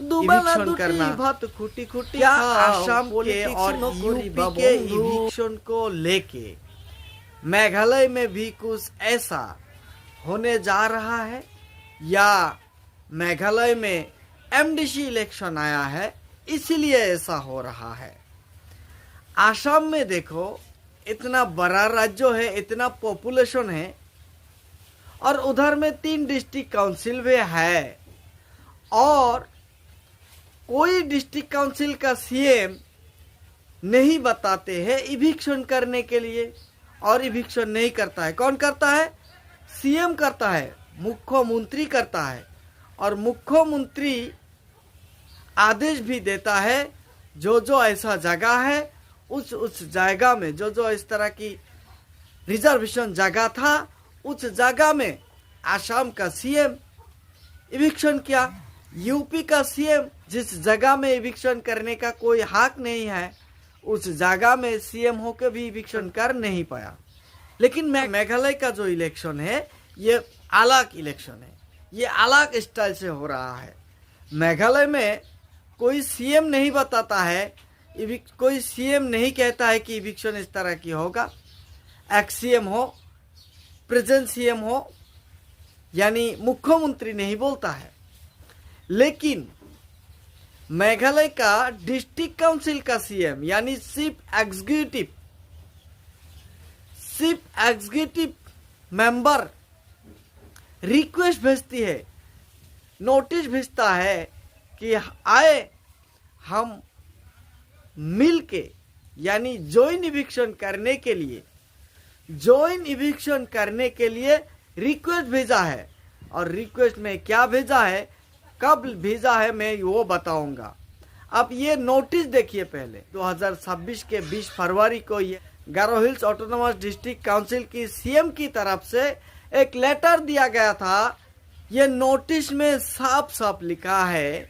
Eviction करना। क्या आसाम के और यूपी के इविक्शन को लेके मेघालय में भी कुछ ऐसा होने जा रहा है, या मेघालय में एमडीसी इलेक्शन आया है इसीलिए ऐसा हो रहा है? आसाम में देखो, इतना बड़ा राज्य है, इतना पॉपुलेशन है, और उधर में 3 डिस्ट्रिक्ट काउंसिल भी है, और कोई डिस्ट्रिक्ट काउंसिल का सीएम नहीं बताते हैं इविक्शन करने के लिए, और इविक्शन नहीं करता है। कौन करता है? सीएम करता है, मुख्यमंत्री करता है, और मुख्यमंत्री आदेश भी देता है जो ऐसा जगह है उस जगह में जो इस तरह की रिजर्वेशन जगह था उस जगह में आसाम का सीएम इविक्शन किया। यूपी का सीएम जिस जगह में इविक्शन करने का कोई हक नहीं है उस जगह में सीएम होकर भी इविक्शन कर नहीं पाया। लेकिन मेघालय का जो इलेक्शन है ये अलग इलेक्शन है, ये अलग स्टाइल से हो रहा है। मेघालय में कोई सीएम नहीं बताता है, कोई सीएम नहीं कहता है कि इविक्शन इस तरह की होगा। एक्स सीएम हो, प्रेजेंट सीएम हो, यानी मुख्यमंत्री नहीं बोलता है। लेकिन मेघालय का डिस्ट्रिक्ट काउंसिल का सीएम यानी चीफ एग्जीक्यूटिव मेंबर रिक्वेस्ट भेजती है, नोटिस भेजता है कि आए हम मिलके, यानी जॉइन इविक्शन करने के लिए रिक्वेस्ट भेजा है। और रिक्वेस्ट में क्या भेजा है, कब भेजा है, मैं वो बताऊंगा। अब ये नोटिस देखिए, पहले 2026 के 20 फरवरी को ये गारो हिल्स ऑटोनोमस डिस्ट्रिक्ट काउंसिल की सीएम की तरफ से एक लेटर दिया गया था। ये नोटिस में साफ साफ लिखा है,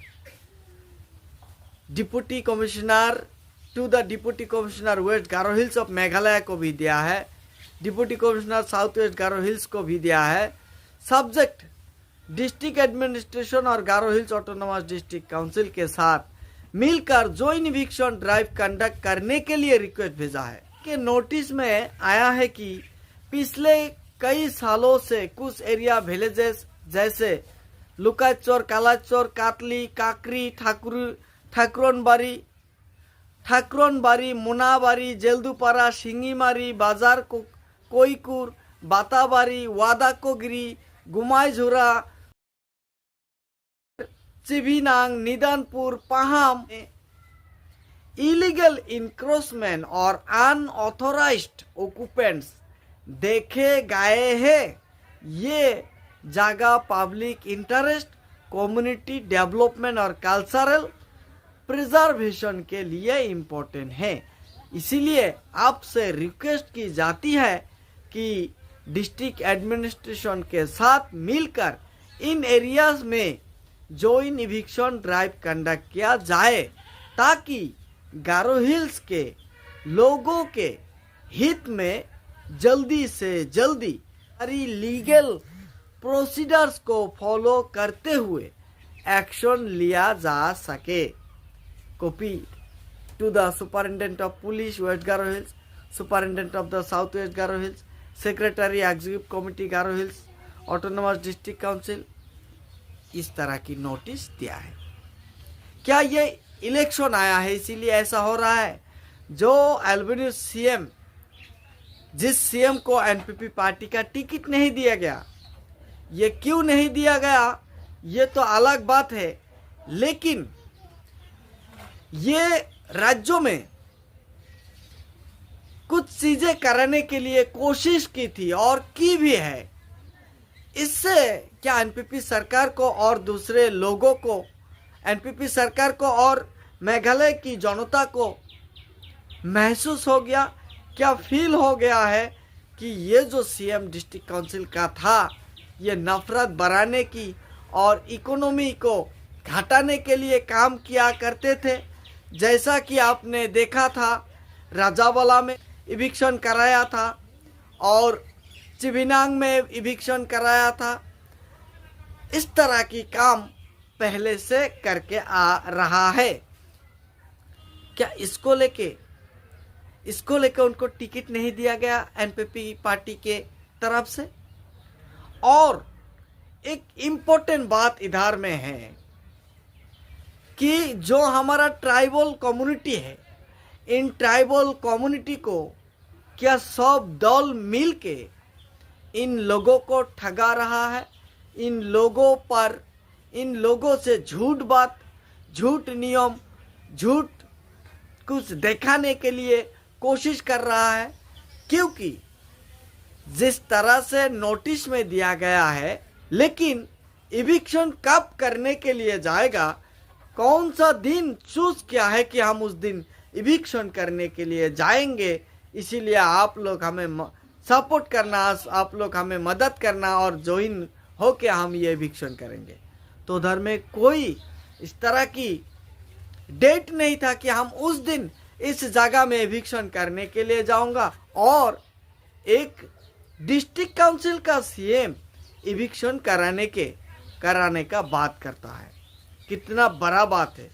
deputy commissioner to the deputy commissioner West Garo Hills of Meghalaya को भी दिया है, deputy commissioner South West Garo Hills को भी दिया है। सब्जेक्ट डिस्ट्रिक्ट एडमिनिस्ट्रेशन और Garo Hills autonomous district council के साथ मिलकर जॉइंट इविक्शन ड्राइव कंडक्ट करने के लिए रिक्वेस्ट भेजा है। के नोटिस में आया है कि पिछले कई सालों से कुछ एरिया विलेजेस जैसे लुकाचोर, कालाचोर, कातली, काकरी, ठाकुरनबाड़ी, मुनाबाड़ी, जेलदुपारा, सिंगीमारी, बाजार कोईकुर, बाताबाड़ी, वादाकोगिरी, गुमाईझोरा, चिबिनांग, निदानपुर, पाहाम इलीगल इंक्रोचमेंट और अनऑथोराइज्ड ऑक्यूपेंट्स देखे गए हैं। ये जगह पब्लिक इंटरेस्ट, कम्युनिटी डेवलपमेंट और कल्चरल प्रिजर्वेशन के लिए इम्पोर्टेंट है। इसीलिए आपसे रिक्वेस्ट की जाती है कि डिस्ट्रिक्ट एडमिनिस्ट्रेशन के साथ मिलकर इन एरियाज में जॉइंट इविक्शन ड्राइव कंडक्ट किया जाए, ताकि गारो हिल्स के लोगों के हित में जल्दी से जल्दी सारी लीगल प्रोसीजर्स को फॉलो करते हुए एक्शन लिया जा सके। Copy to the superintendent of police West Garo Hills, superintendent of the South West Garo Hills, secretary executive committee Garo Hills autonomous district council, इस तरह की नोटिस दिया है। क्या ये इलेक्शन आया है इसीलिए ऐसा हो रहा है? जो अल्बेनियस सीएम, जिस सीएम को एनपीपी पार्टी का टिकट नहीं दिया गया, ये क्यों नहीं दिया गया ये तो अलग बात है, लेकिन ये राज्यों में कुछ चीजें कराने के लिए कोशिश की थी और की भी है। इससे क्या एनपीपी सरकार को और दूसरे लोगों को, एनपीपी सरकार को और मेघालय की जनता को महसूस हो गया, क्या फील हो गया है कि ये जो सीएम डिस्ट्रिक्ट काउंसिल का था ये नफरत बढ़ाने की और इकोनॉमी को घटाने के लिए काम किया करते थे। जैसा कि आपने देखा था, राजावाला में इविक्शन कराया था और चिबिनांग में इविक्शन कराया था। इस तरह की काम पहले से करके आ रहा है। क्या इसको लेके उनको टिकट नहीं दिया गया एनपीपी पार्टी के तरफ से? और एक इम्पोर्टेंट बात इधर में है कि जो हमारा ट्राइबल कम्युनिटी है, इन ट्राइबल कम्युनिटी को क्या सब दल मिल के इन लोगों को ठगा रहा है? इन लोगों से झूठ बात, झूठ नियम, झूठ कुछ दिखाने के लिए कोशिश कर रहा है। क्योंकि जिस तरह से नोटिस में दिया गया है, लेकिन इविक्शन कब करने के लिए जाएगा, कौन सा दिन चूज किया है कि हम उस दिन इविक्शन करने के लिए जाएंगे। इसीलिए आप लोग हमें सपोर्ट करना, आप लोग हमें मदद करना और ज्वाइन होके हम ये इविक्शन करेंगे। तो उधर में कोई इस तरह की डेट नहीं था कि हम उस दिन इस जगह में इविक्शन करने के लिए जाऊंगा। और एक डिस्ट्रिक्ट काउंसिल का सीएम इविक्शन कराने का बात करता है, कितना बड़ा बात है।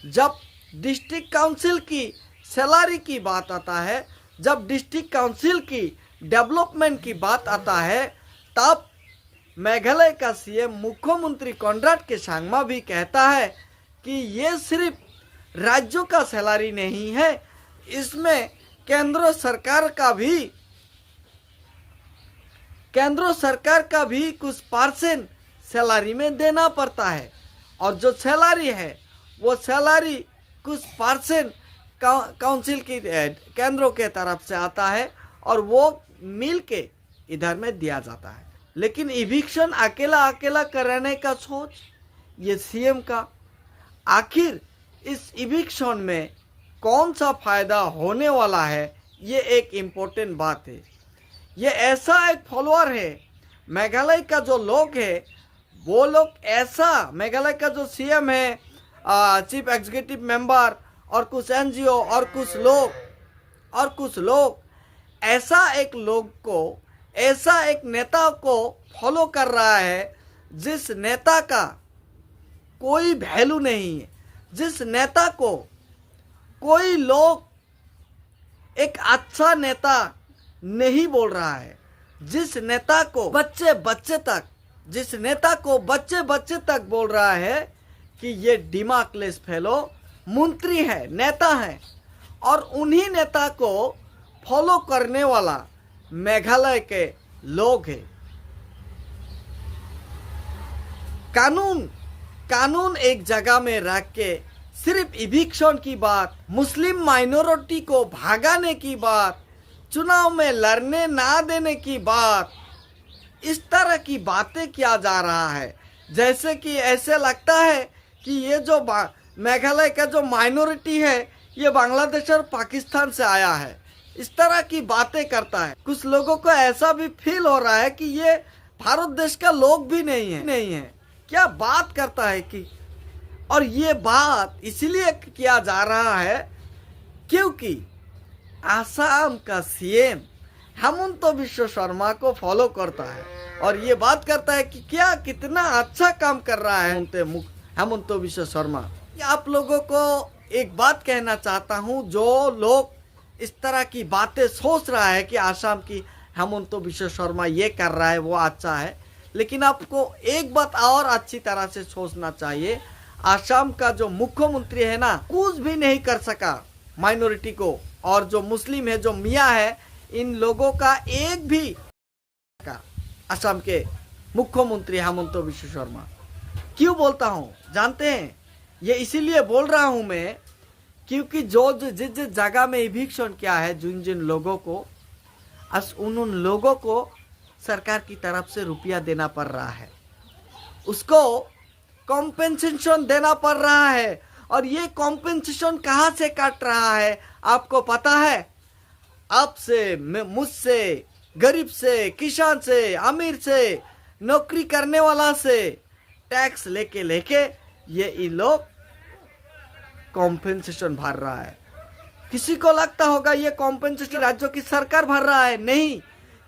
जब डिस्ट्रिक्ट काउंसिल की सैलरी की बात आता है, जब डिस्ट्रिक्ट काउंसिल की डेवलपमेंट की बात आता है, तब मेघालय का सीएम मुख्यमंत्री कॉनराड के सांगमा भी कहता है कि ये सिर्फ राज्यों का सैलरी नहीं है, इसमें केंद्र सरकार का भी कुछ परसेंट सैलरी में देना पड़ता है। और जो सैलरी है वो सैलरी कुछ परसेंट काउंसिल की केंद्रों के तरफ से आता है और वो मिल के इधर में दिया जाता है। लेकिन इविक्शन अकेला कराने का सोच ये सीएम का, आखिर इस इविक्शन में कौन सा फायदा होने वाला है, ये एक इम्पोर्टेंट बात है। ये ऐसा एक फॉलोअर है मेघालय का जो लोग है, वो लोग ऐसा, मेघालय का जो सीएम है, चीफ एग्जीक्यूटिव मेंबर और कुछ एनजीओ और कुछ लोग ऐसा एक नेता को फॉलो कर रहा है जिस नेता का कोई वैल्यू नहीं है, जिस नेता को कोई लोग एक अच्छा नेता नहीं बोल रहा है, जिस नेता को बच्चे बच्चे तक बोल रहा है कि ये दिमागलेस फेलो मंत्री है, नेता है। और उन्हीं नेता को फॉलो करने वाला मेघालय के लोग हैं। कानून एक जगह में रख के सिर्फ इविक्शन की बात, मुस्लिम माइनॉरिटी को भागाने की बात, चुनाव में लड़ने ना देने की बात, इस तरह की बातें किया जा रहा है। जैसे कि ऐसे लगता है कि ये जो मेघालय का जो माइनॉरिटी है ये बांग्लादेश और पाकिस्तान से आया है, इस तरह की बातें करता है। कुछ लोगों को ऐसा भी फील हो रहा है कि ये भारत देश का लोग भी नहीं है। क्या बात करता है कि, और ये बात इसलिए किया जा रहा है क्योंकि आसाम का सीएम हेमंत बिश्व शर्मा को फॉलो करता है और ये बात करता है कि क्या कितना अच्छा काम कर रहा है हेमंत बिश्व शर्मा। आप लोगों को एक बात कहना चाहता हूं, जो लोग इस तरह की बातें सोच रहा है कि आसाम की हेमंत बिश्व शर्मा ये कर रहा है वो अच्छा है, लेकिन आपको एक बात और अच्छी तरह से सोचना चाहिए। आसाम का जो मुख्यमंत्री है ना, कुछ भी नहीं कर सका माइनॉरिटी को, और जो मुस्लिम है, जो मियाँ है, इन लोगों का एक भी असम के मुख्यमंत्री हेमंत बिश्व शर्मा। क्यों बोलता हूँ जानते हैं? ये इसीलिए बोल रहा हूँ मैं क्योंकि जिस जगह में इविक्शन किया है, जिन लोगों को, उन लोगों को सरकार की तरफ से रुपया देना पड़ रहा है, उसको कॉम्पेंसेशन देना पड़ रहा है। और ये कॉम्पेंसेशन कहाँ से काट रहा है आपको पता है? आपसे, मुझसे, गरीब से, किसान से, अमीर से, नौकरी करने वाला से टैक्स लेके ये इन लोग कॉम्पेंसेशन भर रहा है। किसी को लगता होगा ये कॉम्पेंसेशन राज्यों की सरकार भर रहा है, नहीं,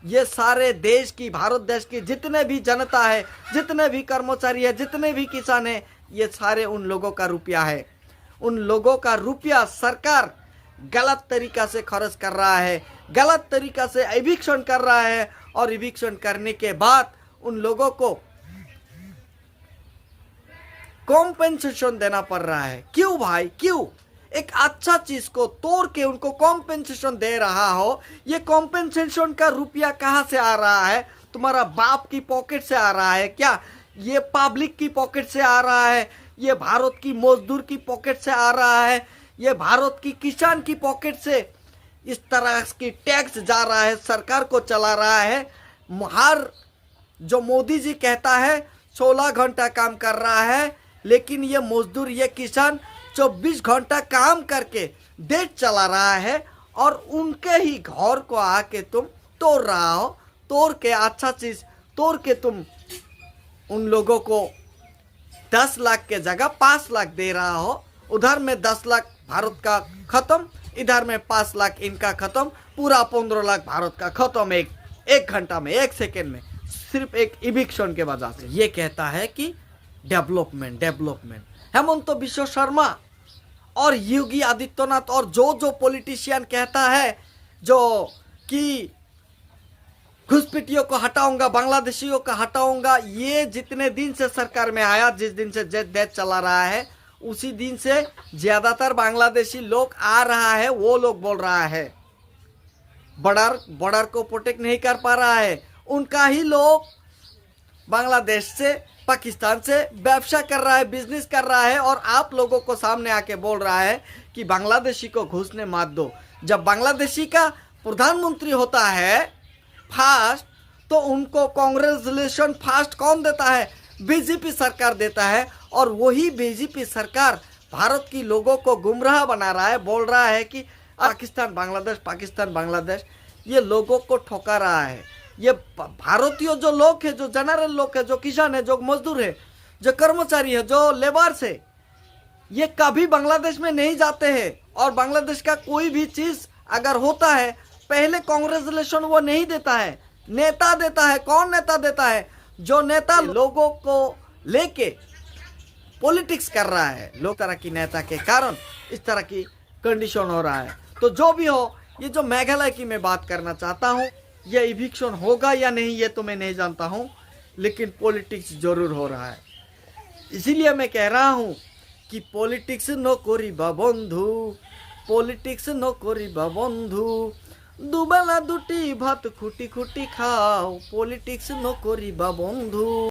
ये सारे देश की, भारत देश की जितने भी जनता है, जितने भी कर्मचारी है, जितने भी किसान है, ये सारे उन लोगों का रुपया है। उन लोगों का रुपया सरकार गलत तरीका से खर्च कर रहा है, गलत तरीका से इविक्शन कर रहा है, और इविक्शन करने के बाद उन लोगों को कॉम्पेंसेशन देना पड़ रहा है। क्यों भाई, क्यों? एक अच्छा चीज को तोड़ के उनको कॉम्पेंसेशन दे रहा हो। ये कॉम्पेंसेशन का रुपया कहां से आ रहा है? तुम्हारा बाप की पॉकेट से आ रहा है क्या? ये पब्लिक की पॉकेट से आ रहा है? ये भारत की मजदूर की पॉकेट से आ रहा है? ये भारत की किसान की पॉकेट से इस तरह की टैक्स जा रहा है, सरकार को चला रहा है। हर जो मोदी जी कहता है 16 घंटा काम कर रहा है, लेकिन ये मजदूर, ये किसान 24 घंटा काम करके देश चला रहा है, और उनके ही घर को आके तुम तोड़ रहा हो। तोड़ के अच्छा चीज तोड़ के तुम उन लोगों को 10 लाख के जगह 5 लाख दे रहा हो। उधर में 10 लाख भारत का खत्म, इधर में 5 लाख इनका खत्म, पूरा 15 लाख भारत का खत्म एक घंटा में, 1 सेकेंड में, सिर्फ एक इविक्शन के वजह से। ये कहता है कि डेवलपमेंट डेवलपमेंट। हेमंत बिश्व शर्मा और योगी आदित्यनाथ और जो पॉलिटिशियन कहता है जो कि घुसपैठियों को हटाऊंगा, बांग्लादेशियों को हटाऊंगा, ये जितने दिन से सरकार में आया, जिस दिन से देश चला रहा है, उसी दिन से ज्यादातर बांग्लादेशी लोग आ रहा है। वो लोग बोल रहा है बॉर्डर को प्रोटेक्ट नहीं कर पा रहा है। उनका ही लोग बांग्लादेश से, पाकिस्तान से व्यवसाय कर रहा है, बिजनेस कर रहा है, और आप लोगों को सामने आके बोल रहा है कि बांग्लादेशी को घुसने मत दो। जब बांग्लादेशी का प्रधानमंत्री होता है फास्ट, तो उनको कांग्रेचुलेशन फास्ट कौन देता है? बीजेपी सरकार देता है। और वही बीजेपी सरकार भारत की लोगों को गुमराह बना रहा है, बोल रहा है कि पाकिस्तान बांग्लादेश, पाकिस्तान बांग्लादेश। ये लोगों को ठोका रहा है। ये भारतीय जो लोग है, जो जनरल लोग है, जो किसान है, जो मजदूर है, जो कर्मचारी है, जो लेबर्स है, ये कभी बांग्लादेश में नहीं जाते हैं। और बांग्लादेश का कोई भी चीज अगर होता है, पहले कांग्रेचुलेशन वो नहीं देता है, नेता देता है। कौन नेता देता है? जो नेता लोगों को लेके पॉलिटिक्स कर रहा है। लोग तरह की नेता के कारण इस तरह की कंडीशन हो रहा है। तो जो भी हो, ये जो मेघालय की मैं बात करना चाहता हूँ, ये इविक्शन होगा या नहीं ये तो मैं नहीं जानता हूँ, लेकिन पॉलिटिक्स जरूर हो रहा है। इसीलिए मैं कह रहा हूँ कि पॉलिटिक्स नो करिबा बंधु, पॉलिटिक्स नो करिबा बंधु, दुबेला दुटी भात खुटी खुटी खाओ, पॉलिटिक्स नो करिबा बंधु।